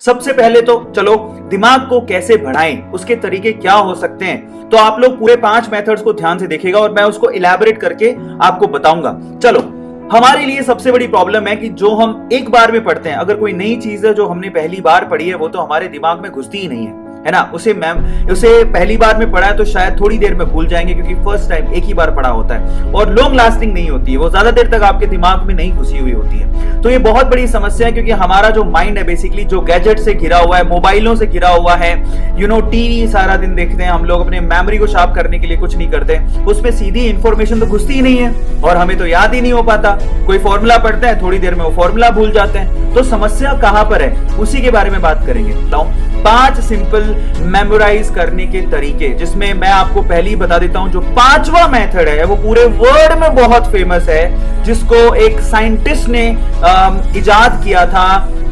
सबसे पहले तो चलो दिमाग को कैसे बढ़ाएं, उसके तरीके क्या हो सकते हैं। तो आप लोग पूरे 5 मेथड्स को ध्यान से देखिएगा और मैं उसको इलैबोरेट करके आपको बताऊंगा। चलो, हमारे लिए सबसे बड़ी प्रॉब्लम है कि जो हम एक बार में पढ़ते हैं, अगर कोई नई चीज है जो हमने पहली बार पढ़ी है वो तो हमारे दिमाग में घुसती ही नहीं है ना। उसे पहली बार में पढ़ा है तो शायद थोड़ी देर में भूल जाएंगे, क्योंकि फर्स्ट टाइम एक ही बार पढ़ा होता है और लॉन्ग लास्टिंग नहीं होती है, वो ज्यादा देर तक आपके दिमाग में नहीं घुसी हुई होती है। तो ये बहुत बड़ी समस्या है, क्योंकि हमारा जो माइंड है बेसिकली जो गैजेट से घिरा हुआ है, मोबाइलों से घिरा हुआ है, टीवी सारा दिन देखते हैं हम लोग, अपने मेमोरी को शार्प करने के लिए कुछ नहीं करते, उसमें सीधी इंफॉर्मेशन तो घुसती ही नहीं है और हमें तो याद ही नहीं हो पाता। कोई फॉर्मूला पढ़ते हैं, थोड़ी देर में वो फॉर्मूला भूल जाते हैं। तो समस्या कहां पर है, उसी के बारे में बात करेंगे। 5 सिंपल मेमोराइज करने के तरीके, जिसमें मैं आपको पहले ही बता देता हूं, जो 5वां मेथड है वो पूरे वर्ल्ड में बहुत फेमस है, जिसको एक साइंटिस्ट ने इजाद किया था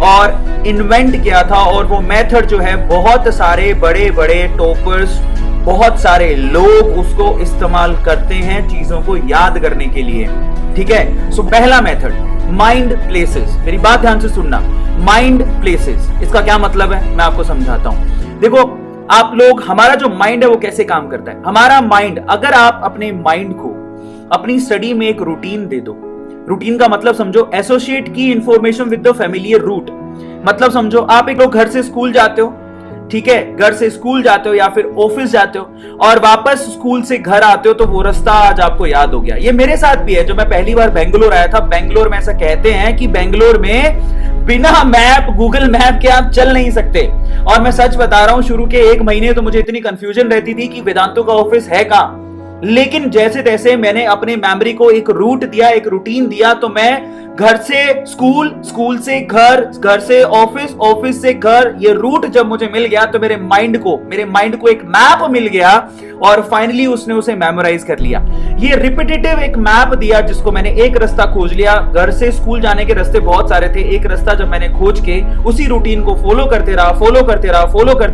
और इन्वेंट किया था। और वो मेथड जो है बहुत सारे बड़े बड़े टॉपर्स, बहुत सारे लोग उसको इस्तेमाल करते हैं चीजों को याद करने के लिए। ठीक है, सो पहला मेथड माइंड प्लेसेस। मेरी बात ध्यान से सुनना, माइंड प्लेसेस, इसका क्या मतलब है मैं आपको समझाता हूं। देखो आप लोग, हमारा जो माइंड है वो कैसे काम करता है। हमारा माइंड, अगर आप अपने माइंड को अपनी स्टडी में एक रूटीन दे दो, रूटीन का मतलब समझो एसोसिएट की information with the familiar route. मतलब समझो आप एक लोग घर से स्कूल जाते हो, ठीक है, घर से स्कूल जाते हो या फिर ऑफिस जाते हो और वापस स्कूल से घर आते हो, तो वो रास्ता आज आपको याद हो गया। ये मेरे साथ भी है। जब मैं पहली बार बेंगलोर आया था, बेंगलोर में ऐसा कहते हैं कि बेंगलोर में बिना मैप, गूगल मैप के आप चल नहीं सकते। और मैं सच बता रहा हूं, शुरू के 1 महीने तो मुझे इतनी कंफ्यूजन रहती थी कि वेदांतों का ऑफिस है कहां। लेकिन जैसे तैसे मैंने अपने मेमोरी को एक रूट दिया, एक रूटीन दिया, तो मैं घर से स्कूल, स्कूल से घर, घर से ऑफिस, ऑफिस से घर, ये रूट जब मुझे मिल गया तो मेरे माइंड को एक मैप मिल गया और फाइनली उसने उसे मेमोराइज कर लिया। ये रिपीटेटिव एक मैप दिया, जिसको मैंने एक रास्ता खोज लिया। घर से स्कूल जाने के रास्ते बहुत सारे थे, एक रास्ता जब मैंने खोज के उसी रूटीन को फॉलो करते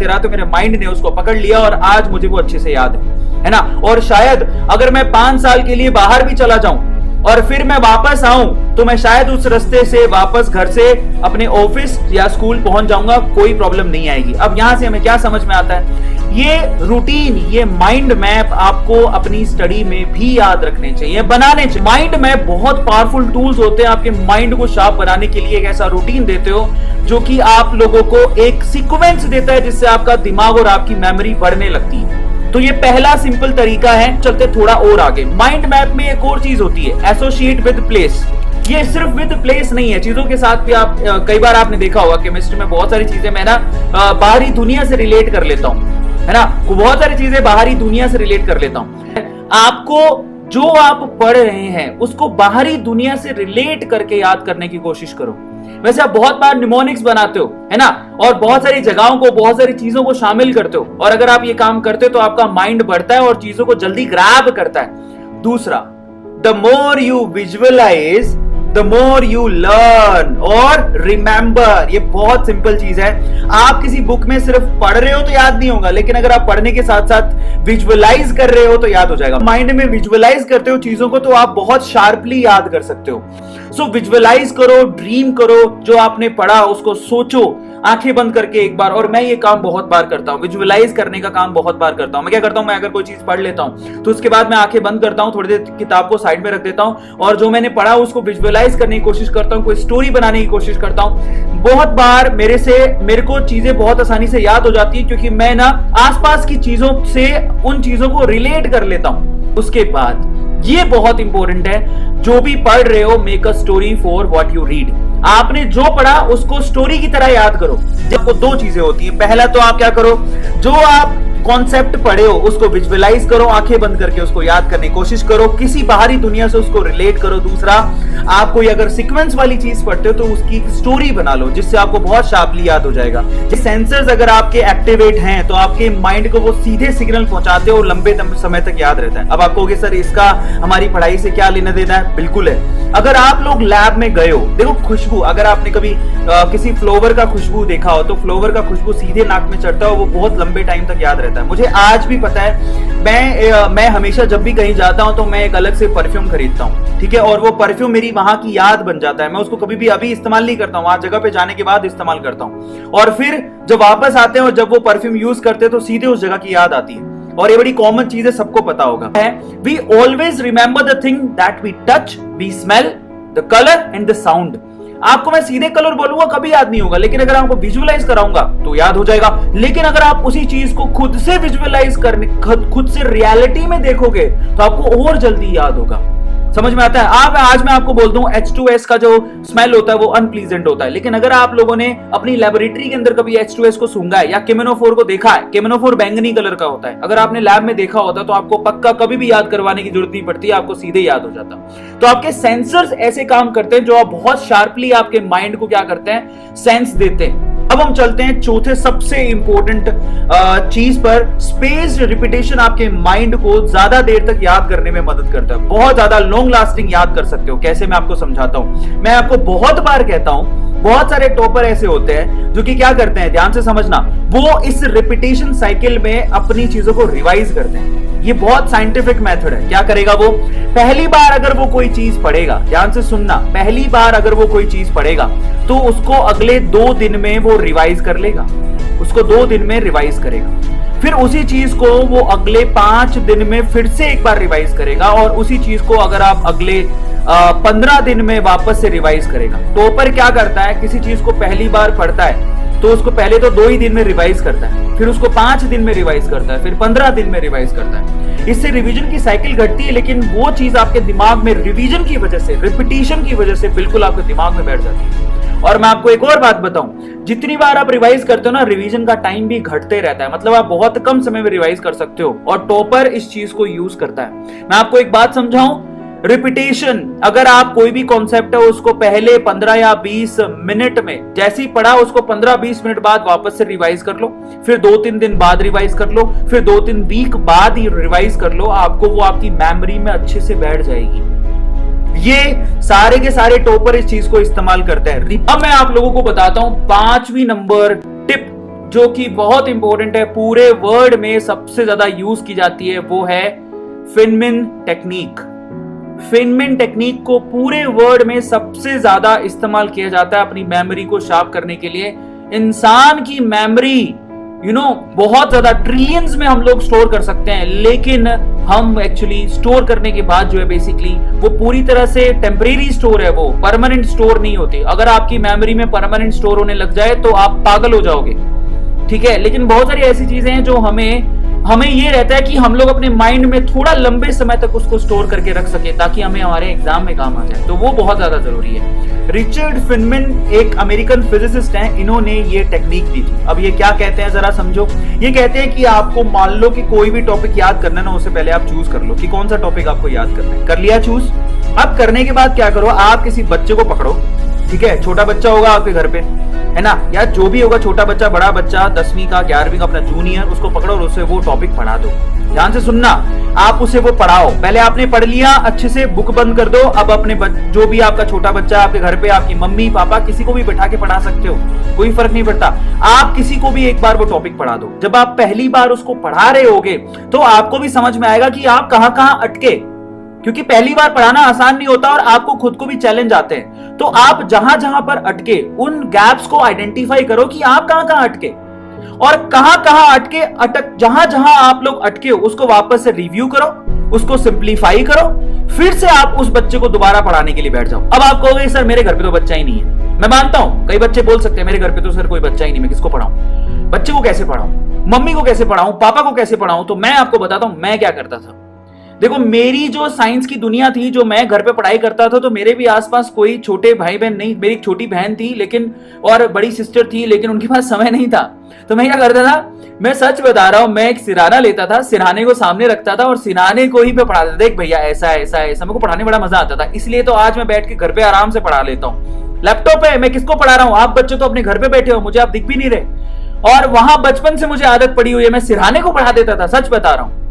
रहा तो मेरे माइंड ने उसको पकड़ लिया और आज मुझे वो अच्छे से याद है ना। और शायद अगर मैं 5 साल के लिए बाहर भी चला जाऊं और फिर मैं वापस आऊं, तो मैं शायद उस रास्ते से वापस घर से अपने ऑफिस या स्कूल पहुंच जाऊंगा, कोई प्रॉब्लम नहीं आएगी। अब यहां से हमें क्या समझ में आता है, ये रूटीन, ये माइंड मैप आपको अपनी स्टडी में भी याद रखने चाहिए, बनाने चाहिए। माइंड मैप बहुत पावरफुल टूल्स होते हैं आपके माइंड को शार्प बनाने के लिए। एक ऐसा रूटीन देते हो जो कि आप लोगों को एक सीक्वेंस देता है, जिससे आपका दिमाग और आपकी मेमोरी बढ़ने लगती है। तो ये पहला सिंपल तरीका है। चलते थोड़ा और आगे। माइंड मैप में एक और चीज होती है, एसोसिएट विद प्लेस। ये सिर्फ विद प्लेस नहीं है, चीजों के साथ भी आप कई बार आपने देखा होगा केमिस्ट्री में बहुत सारी चीजें मैं ना बाहरी दुनिया से रिलेट कर लेता हूं, है ना। बहुत सारी चीजें बाहरी दुनिया से रिलेट कर लेता हूं। आपको जो आप पढ़ रहे हैं उसको बाहरी दुनिया से रिलेट करके याद करने की कोशिश करो। वैसे आप बहुत बार निमोनिक्स बनाते हो, है ना, और बहुत सारी जगहों को, बहुत सारी चीजों को शामिल करते हो, और अगर आप ये काम करते हो तो आपका माइंड बढ़ता है और चीजों को जल्दी ग्रैब करता है। दूसरा, the more you visualize the more you learn और रिमेंबर। ये बहुत सिंपल चीज है। आप किसी बुक में सिर्फ पढ़ रहे हो तो याद नहीं होगा, लेकिन अगर आप पढ़ने के साथ साथ विजुअलाइज कर रहे हो तो याद हो जाएगा। माइंड में विजुअलाइज करते हो चीजों को तो आप बहुत शार्पली याद कर सकते हो। सो विजुअलाइज करो, ड्रीम करो, जो आपने पढ़ा उसको सोचो आंखें बंद करके एक बार। और मैं ये काम बहुत बार करता हूं, विजुअलाइज करने का काम बहुत बार करता हूं। मैं क्या करता हूं, मैं अगर कोई चीज पढ़ लेता हूं तो उसके बाद मैं आंखें बंद करता हूं, थोड़ी देर किताब को साइड में रख देता हूं और जो मैंने पढ़ा उसको विजुअलाइज करने की कोशिश करता हूं, कोई स्टोरी बनाने की कोशिश करता हूं। बहुत बार मेरे को चीजें बहुत आसानी से याद हो जाती है, क्योंकि मैं ना आसपास की चीजों से उन चीजों को रिलेट कर लेता हूं। उसके बाद ये बहुत इंपॉर्टेंट है, जो भी पढ़ रहे हो, make a story for what you read. आपने जो पढ़ा उसको स्टोरी की तरह याद करो। आपको 2 चीजें होती है। पहला तो आप क्या करो, जो आप कॉन्सेप्ट पढ़े हो उसको विजुअलाइज करो, आंखें बंद करके उसको याद करने की कोशिश करो, किसी बाहरी दुनिया से उसको रिलेट करो। दूसरा, आप कोई अगर सीक्वेंस वाली चीज पढ़ते हो तो उसकी स्टोरी बना लो, जिससे आपको बहुत शार्पली याद हो जाएगा। सेंसर्स अगर आपके एक्टिवेट हैं तो आपके माइंड को वो सीधे सिग्नल पहुंचाते हो, लंबे समय तक याद रहता है। अब आप कहोगे सर इसका हमारी पढ़ाई से क्या लेना देना है? बिल्कुल है। अगर आप लोग लैब में गए हो, देखो खुशबू, अगर आपने कभी किसी फ्लावर का खुशबू देखा हो तो फ्लावर का खुशबू सीधे नाक में चढ़ता हो, वो बहुत लंबे टाइम तक याद रहता है। रहता है। मुझे आज भी पता है, मैं हमेशा जब भी कहीं जाता हूं तो मैं एक अलग से परफ्यूम खरीदता हूं, ठीक है, और वो परफ्यूम मेरी वहां की याद बन जाता है। मैं उसको कभी भी अभी इस्तेमाल नहीं करता हूं, वहां जगह पे जाने के बाद इस्तेमाल करता हूं, और फिर जब वापस आते हैं और जब वो परफ्यूम यूज करते हैं तो सीधे उस जगह की याद आती है। और ये बड़ी कॉमन चीज है, सबको पता होगा। We always remember the thing that we touch, we smell, the colour and the sound. आपको मैं सीधे कलर बोलूंगा कभी याद नहीं होगा, लेकिन अगर आपको विजुअलाइज कराऊंगा तो याद हो जाएगा। लेकिन अगर आप उसी चीज को खुद से विजुअलाइज करने, खुद से रियलिटी में देखोगे तो आपको और जल्दी याद होगा। समझ में आता है? आज मैं आपको बोल दूं H2S का जो स्मेल होता है वो अनप्लीजेंट होता है, लेकिन अगर आप लोगों ने अपनी लेबोरेटरी के अंदर कभी H2S को सूंघा है या केमेनोफोर को देखा है, केमेनोफोर बैंगनी कलर का होता है, अगर आपने लैब में देखा होता तो आपको पक्का कभी भी याद करवाने की जरूरत नहीं पड़ती, आपको सीधे याद हो जाता। तो आपके सेंसर्स ऐसे काम करते हैं जो आप बहुत शार्पली आपके माइंड को क्या करते हैं, सेंस देते हैं। अब हम चलते हैं चौथे सबसे इंपॉर्टेंट चीज पर। स्पेस्ड रिपीटेशन आपके माइंड को ज्यादा देर तक याद करने में मदद करता है, बहुत ज्यादा लॉन्ग लास्टिंग याद कर सकते हो। कैसे, मैं आपको समझाता हूं। मैं आपको बहुत बार कहता हूं, बहुत सारे टॉपर ऐसे होते हैं जो कि क्या करते हैं, ध्यान से समझना, वो इस रिपीटेशन साइकिल में अपनी चीजों को रिवाइज करते हैं। ये बहुत साइंटिफिक मेथड है। क्या करेगा वो, पहली बार अगर वो कोई चीज पढ़ेगा, ध्यान से सुनना, पहली बार अगर वो कोई चीज पढ़ेगा तो उसको अगले 2 दिन में वो रिवाइज कर लेगा, उसको 2 दिन में रिवाइज करेगा। फिर उसी चीज को वो अगले 5 दिन में फिर से एक बार रिवाइज करेगा, और उसी चीज को अगर आप अगले 15 दिन में वापस से रिवाइज करेगा। टॉपर क्या करता है, किसी चीज को पहली बार पढ़ता है तो उसको पहले तो 2 ही दिन में रिवाइज करता है, फिर उसको 5 दिन में रिवाइज करता है, फिर 15 दिन में रिवाइज करता है। इससे रिवीजन की साइकिल घटती है, लेकिन वो चीज आपके दिमाग में रिवीजन की वजह से, रिपीटिशन की वजह से बिल्कुल आपके दिमाग में बैठ जाती है। और मैं आपको एक और बात बताऊं, जितनी बार आप रिवाइज करते हो ना, रिवीजन का टाइम भी घटते रहता है, मतलब आप बहुत कम समय में रिवाइज कर सकते हो, और टॉपर इस चीज को यूज करता है। मैं आपको एक बात समझाऊं, रिपीटेशन, अगर आप कोई भी कॉन्सेप्ट है उसको पहले 15 या 20 मिनट में जैसे ही पढ़ा, उसको 15-20 मिनट बाद वापस से रिवाइज कर लो, फिर 2-3 दिन बाद रिवाइज कर लो, फिर 2-3 वीक बाद ही रिवाइज कर लो, आपको वो आपकी मेमोरी में अच्छे से बैठ जाएगी। ये सारे के सारे टॉपर इस चीज को इस्तेमाल करते हैं। अब मैं आप लोगों को बताता हूं 5वीं नंबर टिप, जो कि बहुत इंपॉर्टेंट है, पूरे वर्ल्ड में सबसे ज्यादा यूज की जाती है, वो है फिनमिन टेक्निक। फिनमिन टेक्निक को पूरे वर्ल्ड में सबसे ज्यादा इस्तेमाल किया जाता है अपनी मेमोरी को शार्प करने के लिए। इंसान की मेमोरी बहुत ज्यादा ट्रिलियंस में हम लोग स्टोर कर सकते हैं, लेकिन हम एक्चुअली स्टोर करने के बाद जो है बेसिकली वो पूरी तरह से टेम्परेरी स्टोर है, वो परमानेंट स्टोर नहीं होती। अगर आपकी मेमोरी में परमानेंट स्टोर होने लग जाए तो आप पागल हो जाओगे, ठीक है। लेकिन बहुत सारी ऐसी चीजें हैं जो हमें ये रहता है कि हम लोग अपने माइंड में थोड़ा लंबे समय तक उसको स्टोर करके रख सके, ताकि हमें हमारे एग्जाम में काम आ जाए, तो वो बहुत ज्यादा जरूरी है। रिचर्ड फिनमिन एक अमेरिकन फिजिसिस्ट हैं, इन्होंने ये टेक्निक दी थी। अब ये क्या कहते हैं जरा समझो। ये कहते हैं कि आपको मान लो कि कोई भी टॉपिक याद करना है ना, उससे पहले आप चूज कर लो कि कौन सा टॉपिक आपको याद करना है। कर लिया चूज। अब करने के बाद क्या करो, आप किसी बच्चे को पकड़ो, ठीक है, छोटा बच्चा होगा आपके घर पे, है ना, या जो भी होगा, छोटा बच्चा, बड़ा बच्चा, 10वीं का, 11वीं का, अपना जूनियर, उसको पकड़ो और उससे वो टॉपिक पढ़ा दो। ध्यान से सुनना, आप उसे वो पढ़ाओ। पहले आपने पढ़ लिया, अच्छे से बुक बंद कर दो। अब अपने जो भी आपका छोटा बच्चा आपके घर पे, आपकी मम्मी पापा, किसी को भी बैठा के पढ़ा सकते हो, कोई फर्क नहीं पड़ता। आप किसी को भी एक बार वो टॉपिक पढ़ा दो। जब आप पहली बार उसको पढ़ा रहे होगे तो आपको भी समझ में आएगा कि आप कहां कहां अटके, क्योंकि पहली बार पढ़ाना आसान नहीं होता और आपको खुद को भी चैलेंज आते हैं। तो आप जहां जहां पर अटके, उन गैप्स को आइडेंटिफाई करो कि आप कहां कहां अटके, और कहां कहां जहां जहां आप लोग अटके उसको वापस से रिव्यू करो, उसको सिंप्लीफाई करो, फिर से आप उस बच्चे को दोबारा पढ़ाने के लिए बैठ जाओ। अब आप कहोगे सर मेरे घर पे तो बच्चा ही नहीं है। मैं मानता हूं कई बच्चे बोल सकते हैं मेरे घर पे तो सर कोई बच्चा ही नहीं, मैं किसको पढ़ाऊं, बच्चे को कैसे पढ़ाऊं, मम्मी को कैसे पढ़ाऊं, पापा को कैसे पढ़ाऊं। तो मैं आपको बताता हूं मैं क्या करता था। देखो, मेरी जो साइंस की दुनिया थी, जो मैं घर पे पढ़ाई करता था, तो मेरे भी आसपास कोई छोटे भाई बहन नहीं, मेरी एक छोटी बहन थी लेकिन, और बड़ी सिस्टर थी, लेकिन उनके पास समय नहीं था। तो मैं क्या करता था, मैं सच बता रहा हूं, मैं एक सिरहाना लेता था, सिरहाने को सामने रखता था और सिरहाने को ही पे पढ़ाता था। देख भैया ऐसा ऐसा ऐसा, मेरे को पढ़ाने बड़ा मजा आता था, इसलिए तो आज मैं बैठ के घर पे आराम से पढ़ा लेता हूँ। लैपटॉप है, मैं किसको पढ़ा रहा हूँ, आप बच्चे तो अपने घर पे बैठे हो, मुझे आप दिख भी नहीं रहे। और वहां बचपन से मुझे आदत पड़ी हुई है, मैं सिरहाने को पढ़ा देता था, सच बता रहा हूं।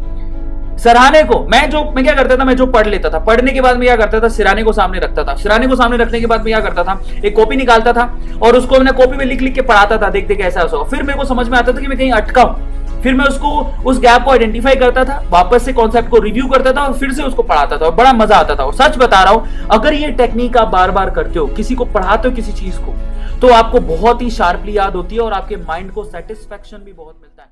सिरहाने को मैं क्या करता था, मैं जो पढ़ लेता था, पढ़ने के बाद मैं क्या करता था, सिरहाने को सामने रखता था। सिरहाने को सामने रखने के बाद मैं क्या करता था, एक कॉपी निकालता था और उसको मैंने कॉपी में लिख लिख के पढ़ाता था, देखते कैसा ऐसा हो। फिर मेरे को समझ में आता था कि मैं कहीं अटका हूं, फिर मैं उसको उस गैप को आइडेंटिफाई करता था, वापस से कॉन्सेप्ट को रिव्यू करता था और फिर से उसको पढ़ाता था और बड़ा मजा आता था। और सच बता रहा हूं, अगर ये टेक्निक आप बार बार करते हो, किसी को पढ़ाते हो किसी चीज को, तो आपको बहुत ही शार्पली याद होती है और आपके माइंड को सेटिस्फेक्शन भी बहुत मिलता है।